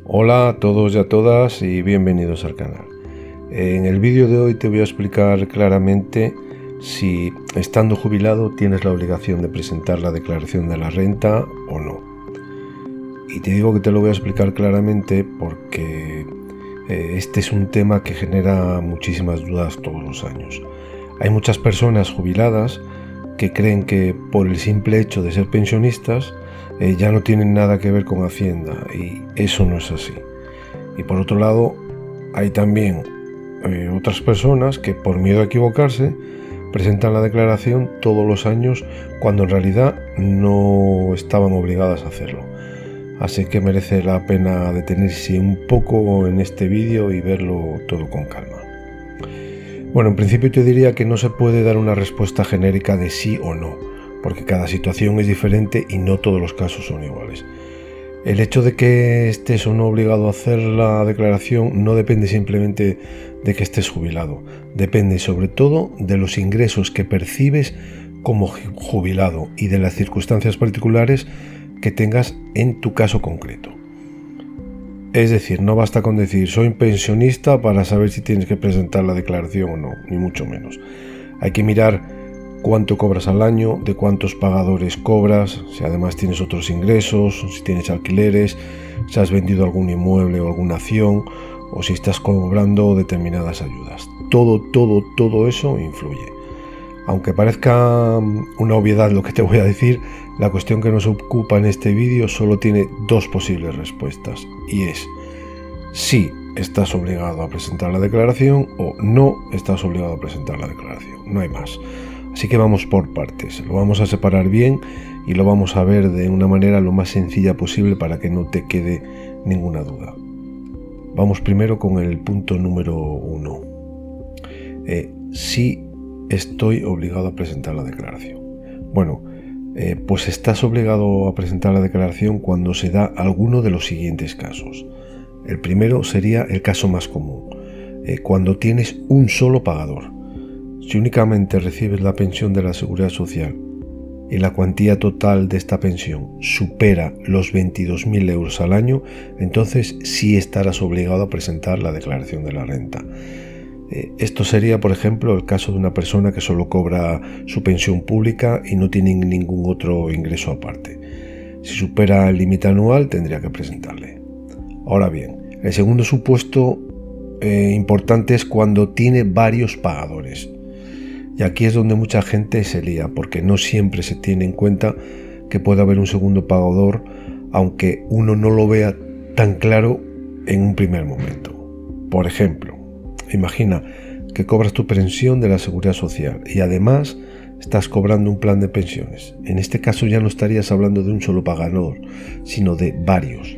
Hola a todos y a todas y bienvenidos al canal. En el vídeo de hoy te voy a explicar claramente si estando jubilado tienes la obligación de presentar la declaración de la renta o no. Y te digo que te lo voy a explicar claramente porque este es un tema que genera muchísimas dudas todos los años. Hay muchas personas jubiladas que creen que por el simple hecho de ser pensionistas ya no tienen nada que ver con Hacienda, y eso no es así. Y por otro lado, hay también otras personas que por miedo a equivocarse presentan la declaración todos los años cuando en realidad no estaban obligadas a hacerlo. Así que merece la pena detenerse un poco en este vídeo y verlo todo con calma. Bueno, en principio te diría que no se puede dar una respuesta genérica de sí o no, porque cada situación es diferente y no todos los casos son iguales. El hecho de que estés o no obligado a hacer la declaración no depende simplemente de que estés jubilado, depende sobre todo de los ingresos que percibes como jubilado y de las circunstancias particulares que tengas en tu caso concreto. Es decir, no basta con decir soy pensionista para saber si tienes que presentar la declaración o no, ni mucho menos. Hay que mirar cuánto cobras al año, de cuántos pagadores cobras, si además tienes otros ingresos, si tienes alquileres, si has vendido algún inmueble o alguna acción, o si estás cobrando determinadas ayudas. Todo eso influye. Aunque parezca una obviedad lo que te voy a decir, la cuestión que nos ocupa en este vídeo solo tiene dos posibles respuestas, y es si estás obligado a presentar la declaración o no estás obligado a presentar la declaración. No hay más. Así que vamos por partes, lo vamos a separar bien y lo vamos a ver de una manera lo más sencilla posible para que no te quede ninguna duda. Vamos primero con el punto número 1. Si estoy obligado a presentar la declaración. Bueno, pues estás obligado a presentar la declaración cuando se da alguno de los siguientes casos. El primero sería el caso más común, cuando tienes un solo pagador. Si únicamente recibes la pensión de la Seguridad Social y la cuantía total de esta pensión supera los 22.000 euros al año, entonces sí estarás obligado a presentar la declaración de la renta. Esto sería, por ejemplo, el caso de una persona que solo cobra su pensión pública y no tiene ningún otro ingreso aparte. Si supera el límite anual, tendría que presentarle. Ahora bien, el segundo supuesto importante es cuando tiene varios pagadores. Y aquí es donde mucha gente se lía, porque no siempre se tiene en cuenta que puede haber un segundo pagador, aunque uno no lo vea tan claro en un primer momento. Por ejemplo, imagina que cobras tu pensión de la Seguridad Social y además estás cobrando un plan de pensiones. En este caso ya no estarías hablando de un solo pagador, sino de varios.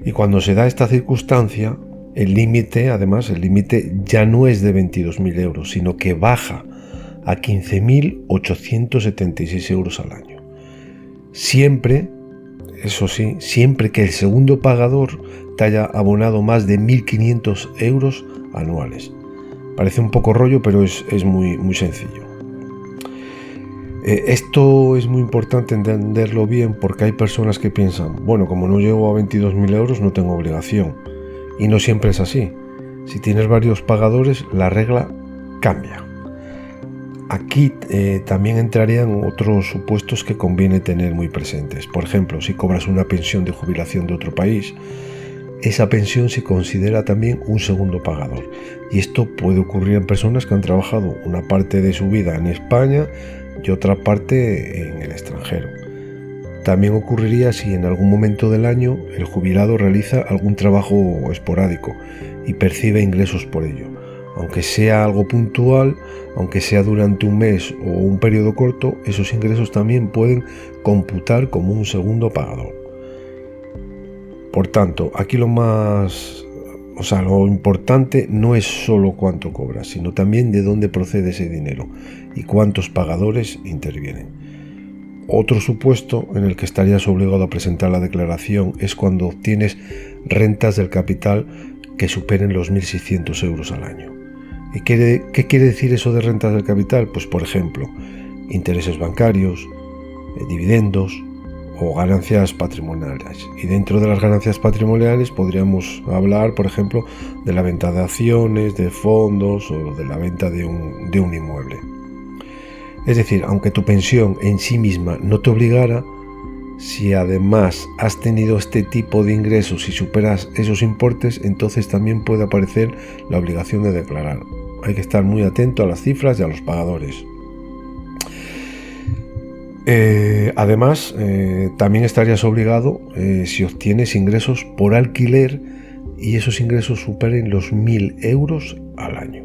Y cuando se da esta circunstancia, el límite ya no es de 22.000 euros, sino que baja a 15.876 euros al año. Siempre, eso sí, siempre que el segundo pagador te haya abonado más de 1.500 euros anuales. Parece un poco rollo, pero es muy sencillo. Esto es muy importante entenderlo bien, porque hay personas que piensan, bueno, como no llego a 22.000 euros no tengo obligación. Y no siempre es así. Si tienes varios pagadores, la regla cambia. Aquí también entrarían otros supuestos que conviene tener muy presentes. Por ejemplo, si cobras una pensión de jubilación de otro país, esa pensión se considera también un segundo pagador. Y esto puede ocurrir en personas que han trabajado una parte de su vida en España y otra parte en el extranjero. También ocurriría si en algún momento del año el jubilado realiza algún trabajo esporádico y percibe ingresos por ello. Aunque sea algo puntual, aunque sea durante un mes o un periodo corto, esos ingresos también pueden computar como un segundo pagador. Por tanto, aquí lo importante no es solo cuánto cobras, sino también de dónde procede ese dinero y cuántos pagadores intervienen. Otro supuesto en el que estarías obligado a presentar la declaración es cuando obtienes rentas del capital que superen los 1.600 euros al año. ¿Y qué quiere decir eso de rentas del capital? Pues por ejemplo, intereses bancarios, dividendos o ganancias patrimoniales. Y dentro de las ganancias patrimoniales podríamos hablar, por ejemplo, de la venta de acciones, de fondos o de la venta de un inmueble. Es decir, aunque tu pensión en sí misma no te obligara, si además has tenido este tipo de ingresos y superas esos importes, entonces también puede aparecer la obligación de declarar. Hay que estar muy atento a las cifras y a los pagadores. Además, también estarías obligado si obtienes ingresos por alquiler y esos ingresos superen los 1.000 euros al año.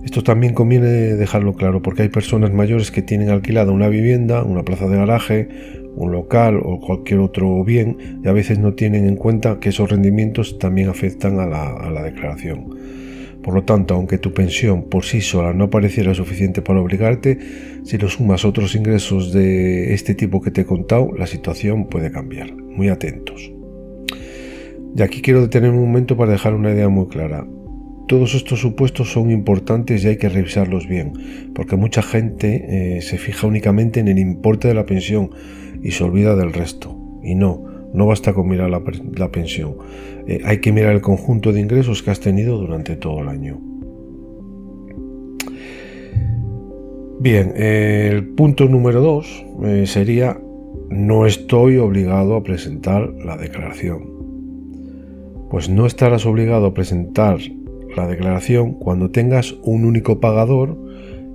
Esto también conviene dejarlo claro porque hay personas mayores que tienen alquilada una vivienda, una plaza de garaje, un local o cualquier otro bien y a veces no tienen en cuenta que esos rendimientos también afectan a la declaración. Por lo tanto, aunque tu pensión por sí sola no pareciera suficiente para obligarte, si lo sumas a otros ingresos de este tipo que te he contado, la situación puede cambiar. Muy atentos. Y aquí quiero detenerme un momento para dejar una idea muy clara. Todos estos supuestos son importantes y hay que revisarlos bien, porque mucha gente se fija únicamente en el importe de la pensión y se olvida del resto. Y no basta con mirar la pensión. Hay que mirar el conjunto de ingresos que has tenido durante todo el año. Bien, el punto número 2 sería: no estoy obligado a presentar la declaración. Pues no estarás obligado a presentar la declaración cuando tengas un único pagador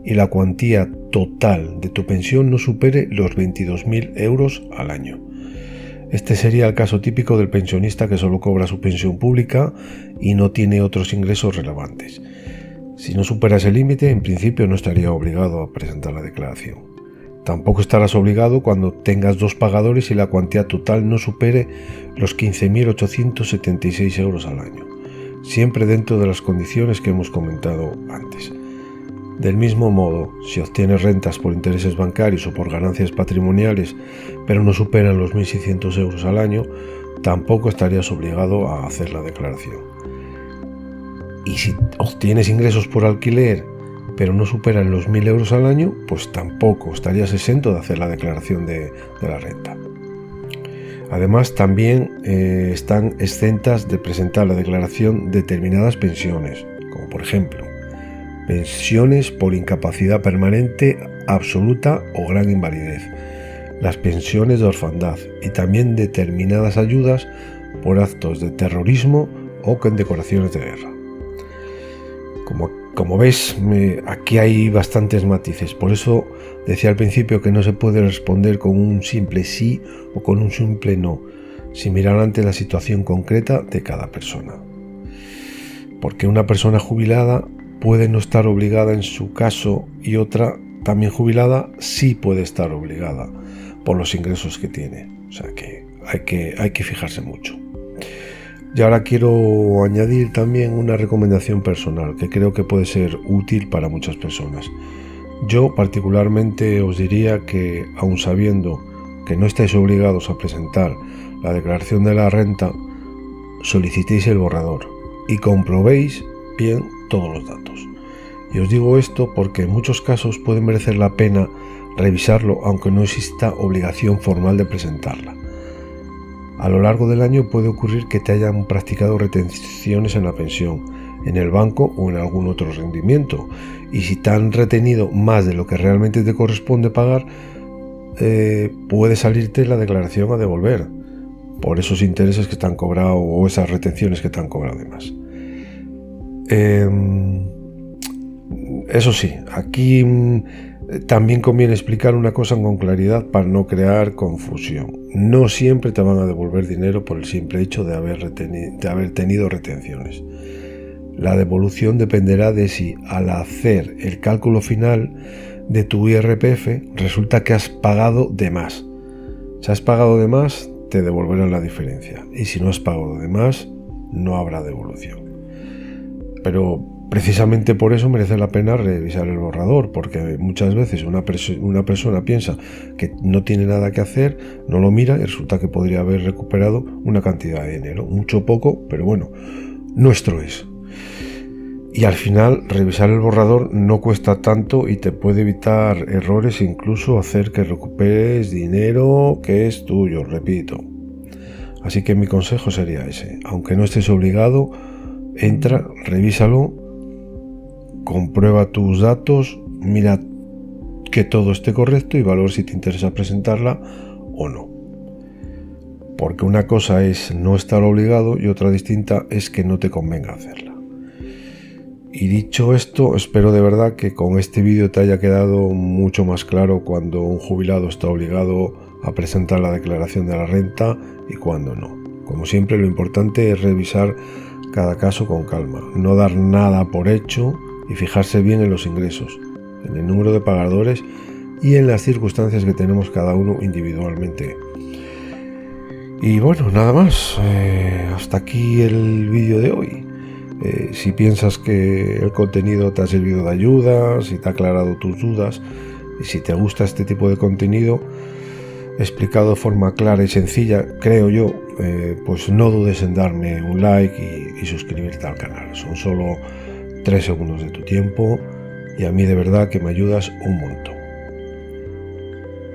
y la cuantía total de tu pensión no supere los 22.000 euros al año. Este sería el caso típico del pensionista que solo cobra su pensión pública y no tiene otros ingresos relevantes. Si no superas el límite, en principio no estaría obligado a presentar la declaración. Tampoco estarás obligado cuando tengas 2 pagadores y la cuantía total no supere los 15.876 euros al año, siempre dentro de las condiciones que hemos comentado antes. Del mismo modo, si obtienes rentas por intereses bancarios o por ganancias patrimoniales, pero no superan los 1.600 euros al año, tampoco estarías obligado a hacer la declaración. Y si obtienes ingresos por alquiler, pero no superan los 1.000 euros al año, pues tampoco estarías exento de hacer la declaración de la renta. Además, también están exentas de presentar la declaración determinadas pensiones, como por ejemplo, pensiones por incapacidad permanente, absoluta o gran invalidez, las pensiones de orfandad y también determinadas ayudas por actos de terrorismo o condecoraciones de guerra. Como ves, aquí hay bastantes matices, por eso decía al principio que no se puede responder con un simple sí o con un simple no, sin mirar ante la situación concreta de cada persona. Porque una persona jubilada puede no estar obligada en su caso y otra también jubilada sí puede estar obligada por los ingresos que tiene. O sea que hay que fijarse mucho. Y ahora quiero añadir también una recomendación personal que creo que puede ser útil para muchas personas. Yo particularmente os diría que, aun sabiendo que no estáis obligados a presentar la declaración de la renta, solicitéis el borrador y comprobéis bien todos los datos. Y os digo esto porque en muchos casos puede merecer la pena revisarlo aunque no exista obligación formal de presentarla. A lo largo del año puede ocurrir que te hayan practicado retenciones en la pensión, en el banco o en algún otro rendimiento, y si te han retenido más de lo que realmente te corresponde pagar, puede salirte la declaración a devolver por esos intereses que te han cobrado o esas retenciones que te han cobrado además. Eso sí, aquí también conviene explicar una cosa con claridad para no crear confusión. No siempre te van a devolver dinero por el simple hecho de haber tenido retenciones. La devolución dependerá de si al hacer el cálculo final de tu IRPF resulta que has pagado de más. Si has pagado de más, te devolverán la diferencia. Y si no has pagado de más, no habrá devolución. Pero precisamente por eso merece la pena revisar el borrador, porque muchas veces una persona piensa que no tiene nada que hacer, no lo mira y resulta que podría haber recuperado una cantidad de dinero, mucho o poco, pero bueno, nuestro es. Y al final revisar el borrador no cuesta tanto y te puede evitar errores e incluso hacer que recuperes dinero que es tuyo, repito. Así que mi consejo sería ese. Aunque no estés obligado, entra, revísalo, comprueba tus datos, mira que todo esté correcto y valora si te interesa presentarla o no. Porque una cosa es no estar obligado y otra distinta es que no te convenga hacerla. Y dicho esto, espero de verdad que con este vídeo te haya quedado mucho más claro cuando un jubilado está obligado a presentar la declaración de la renta y cuando no. Como siempre, lo importante es revisar cada caso con calma, no dar nada por hecho y fijarse bien en los ingresos, en el número de pagadores y en las circunstancias que tenemos cada uno individualmente. Y bueno, nada más, hasta aquí el vídeo de hoy. Si piensas que el contenido te ha servido de ayuda, si te ha aclarado tus dudas y si te gusta este tipo de contenido explicado de forma clara y sencilla, creo yo, pues no dudes en darme un like y suscribirte al canal. Son solo 3 segundos de tu tiempo y a mí de verdad que me ayudas un montón.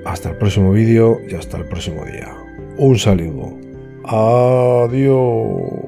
Hasta el próximo vídeo y hasta el próximo día. Un saludo. Adiós.